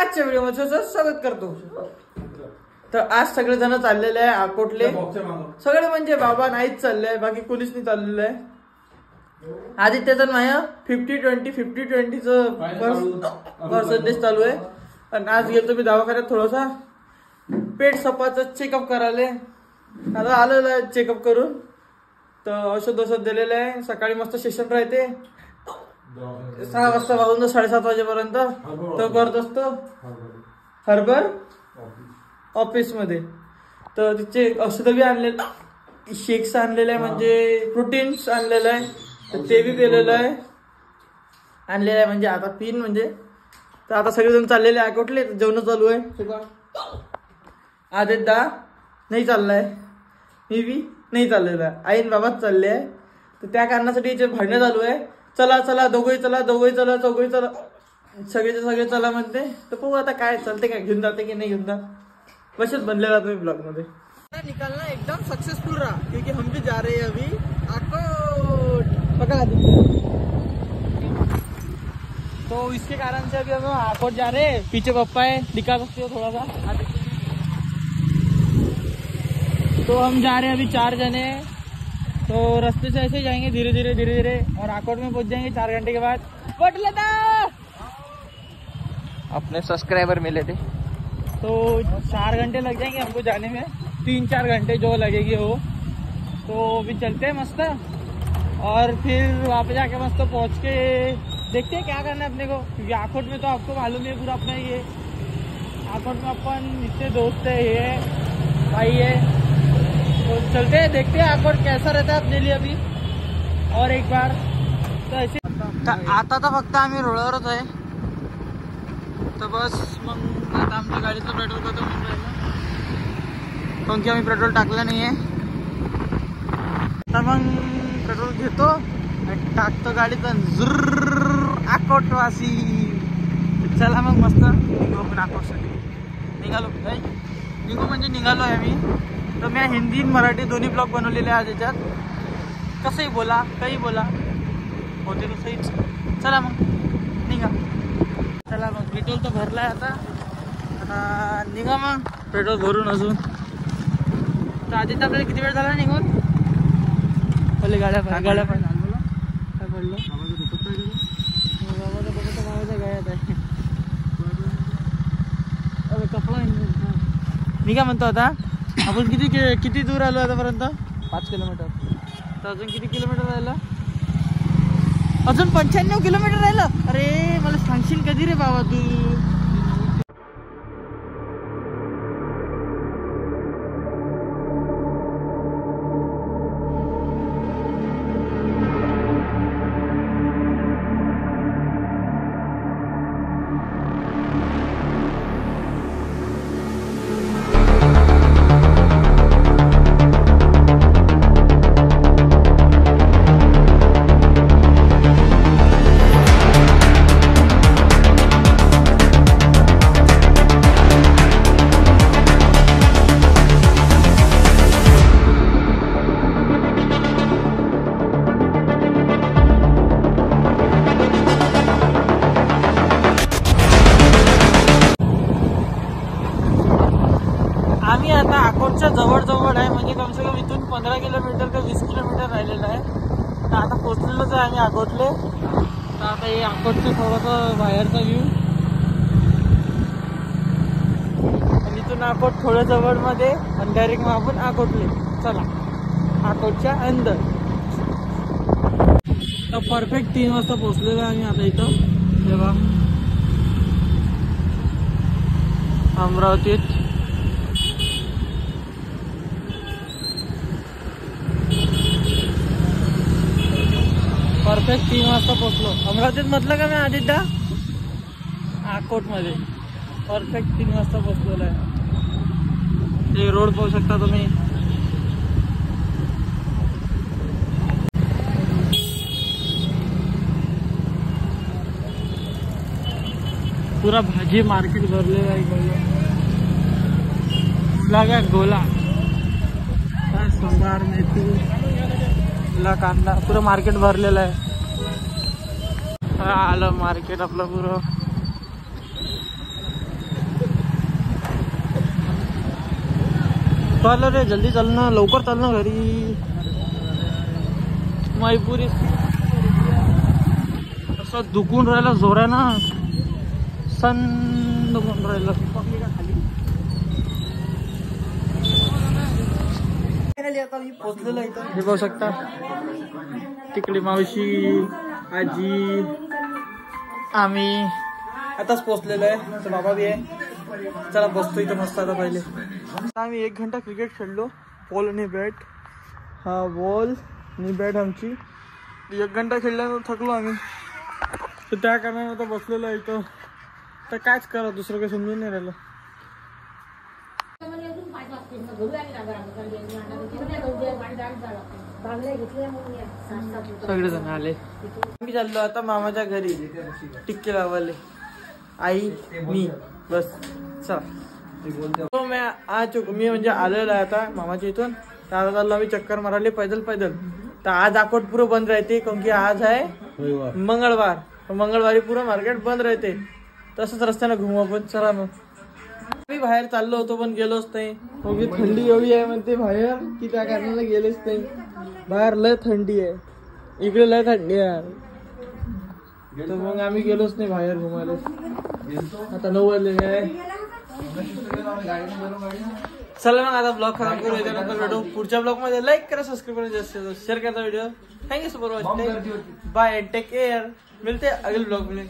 आजच्या व्हिडिओमध्ये स्वागत करतो। तर आज सगळे जण चाललेले आहे अकोटले, सगळे म्हणजे बाबा नाहीच चालले आहे, बाकी कोणीच नाही चाललेलं आहे। आदित्यचं माया 50-20 पर्सेंटेज चालू आहे। आणि आज गेलो मी दवाखान्यात थोडासा पेट सपाचं चेकअप करायला। आता आलेलं आहे चेकअप करून, तर औषध दिलेलं आहे। सकाळी मस्त सेशन राहते 6 वाजता पासून 7:30 वाजेपर्यंत तो करत असतो हर्बल ऑफिस मध्ये। तर तिचे औषध बी आणले, शेक्स आणलेले आहे, म्हणजे प्रोटीन्स आणलेलं आहे, तर ते बी पिलेलं आहे आणलेलं आहे, म्हणजे आता पिन म्हणजे। तर आता सगळेजण चाललेले अकोटले, जेवण चालू आहे। आदित्य नाही चाललाय, मी बी नाही चाललेला आहे, आईन बाबाच चालले आहे। तर त्या कारणासाठी इथे भांडण चालू आहे, चला चला दोघंही चला, दोघंही चला, चौघही चला, सगळेचे सगळे चला म्हणते। तर पाहू आता काय चालते, काय घेऊन जाते की नाही घेऊन जात, बसच बनले रहा तुम्ही ब्लॉग मध्ये। निकालना एकदम सक्सेसफुल रहा, क्योंकि हम भी जा रहे हैं अभी अकोट। पकड़ा तो इसके कारण से अभी हम अकोट जा रहे हैं। पीछे पप्पा है, दिखा सकते हो थोड़ा सा। तो हम जा रहे हैं अभी 4 जने, तो रास्ते से ऐसे जाएंगे धीरे धीरे और अकोट में पहुंच जाएंगे 4 घंटे के बाद। अपने सब्सक्राइबर मिले थे, तो 4 घंटे लग जाएंगे हमको जाने में, 3-4 घंटे जो लगेगी वो। तो अभी चलते हैं मस्त, और फिर वहाँ पे जाके मस्त पहुँच के देखते हैं क्या करना है अपने को, क्योंकि अकोट में तो आपको मालूम है पूरा अपना ही है। अकोट में अपन इतने दोस्त है, ये भाई है, तो चलते हैं देखते हैं अकोट कैसा रहता है अपने लिए अभी। और एक बार तो ऐसे आता तर फक्त आम्ही रोडवरच आहे, तर बस मग आता आमच्या गाडीचं पेट्रोल खतम होऊन राहिलं, कारण की आम्ही पेट्रोल टाकलं नाही आहे। तर मग पेट्रोल घेतो आणि टाकतो गाडीचं, जुर्र अकोटवासी। चला मग मस्त निघू आपण अकोटसाठी। निघालो काय, निघू म्हणजे निघालो आहे आम्ही। तर मी हिंदी मराठी दोन्ही ब्लॉग बनवलेले आहे त्याच्यात, कसंही बोला काही बोला होते तर सहीच। चला मग निघा, चला मग पेट्रोल तर भरला आहे आता निघा मग पेट्रोल भरून अजून। तर आधी तर आपल्याला किती वेळ झाला निघून, पहिले गाड्या पण काय पडलं बाबाच्या गाड्यात आहे, अरे कपडा निघा म्हणतो आता। आपण किती दूर आलो आतापर्यंत, 5 किलोमीटर। तर अजून किती किलोमीटर राहिलं, अजून 95 किलोमीटर राहिलं। अरे मला सांगशील कधी रे बाबा तू। आम्ही आता अकोटच्या जवळ आहे, म्हणजे कम से कम इथून 15 किलोमीटर का 20 किलोमीटर राहिलेलं आहे। तर आता पोहोचलेलोच आहे आम्ही अकोटले। तर आता हे अकोटचं थोडंसं बाहेरचा व्ह्यू, आणि इथून अकोट थोडं जवळमध्ये आणि डायरेक्ट मग आपण अकोटले। चला अकोटच्या अंदर। तर परफेक्ट 3 वाजता पोहोचलेलो आहे आम्ही आता इथं, तेव्हा अमरावतीत। परफेक्ट 3 वाजता पोहोचलो अमरावतीत, म्हटलं का मी आदित्य अकोटमध्ये परफेक्ट 3 वाजता पोहोचलेलो आहे। ते रोड पाहू शकता तुम्ही, पूरा भाजी मार्केट भरलेला आहे। गोला गोला संभार मेथी कांदा पूरा मार्केट भरलेला आहे। आलं मार्केट आपलं पुरं चाल रे, जल्दी चल ना, लवकर चाल ना घरी. मैपुरी असं दुखून राहिलं जोरा ना, सन दुखून राहिलं. पोचलेलं इथं हे पाहू शकता. तिकडे मावशी, आजी, आम्ही आताच पोचलेलो आहे. तर बाबा बी आहे. चला बसतो इथं मस्त. आता पहिले आम्ही 1 घंटा क्रिकेट खेळलो. बॉल आणि बॅट. हा बॉल आणि बॅट आमची. 1 घंटा खेळल्यानंतर थकलो आम्ही. तर त्या कारणाने आता बसलेलो आहे इथं. तर कायच करा, दुसरं काही समजून नाही राहिलं. सगळेजण आले. मी चाललो आता मामाच्या घरी टिक्के लावाले. आई, मी, बस. चला. तो मी म्हणजे आलेलो आहे आता मामाच्या इथून. तर आता चाललो आम्ही चक्कर मारायला पैदल. तर आज अकोट पुरं बंद राहते, कारण की आज आहे मंगळवार. मंगळवारी पुरं मार्केट बंद राहते. तसंच रस्त्यानं घुमू आपण. चला मग. मी बाहेर चाललो होतो पण गेलोच नाही. मग थंडी एवढी आहे म्हणते बाहेर की त्या कारणाला गेलेच नाही. बाहेर लय थंडी आहे, इकडे लय थंडी आहे. तर मग आम्ही गेलोच नाही बाहेर घुमायला. आता 9 वाजलेले आहे. चला मग आता ब्लॉग खराब करू. याच्यानंतर भेटू पुढच्या ब्लॉग मध्ये. लाईक करा, सबस्क्राईब करा, जास्त शेअर करा video. Thank you so much. Bye, take care. मिलते अगले ब्लॉग में.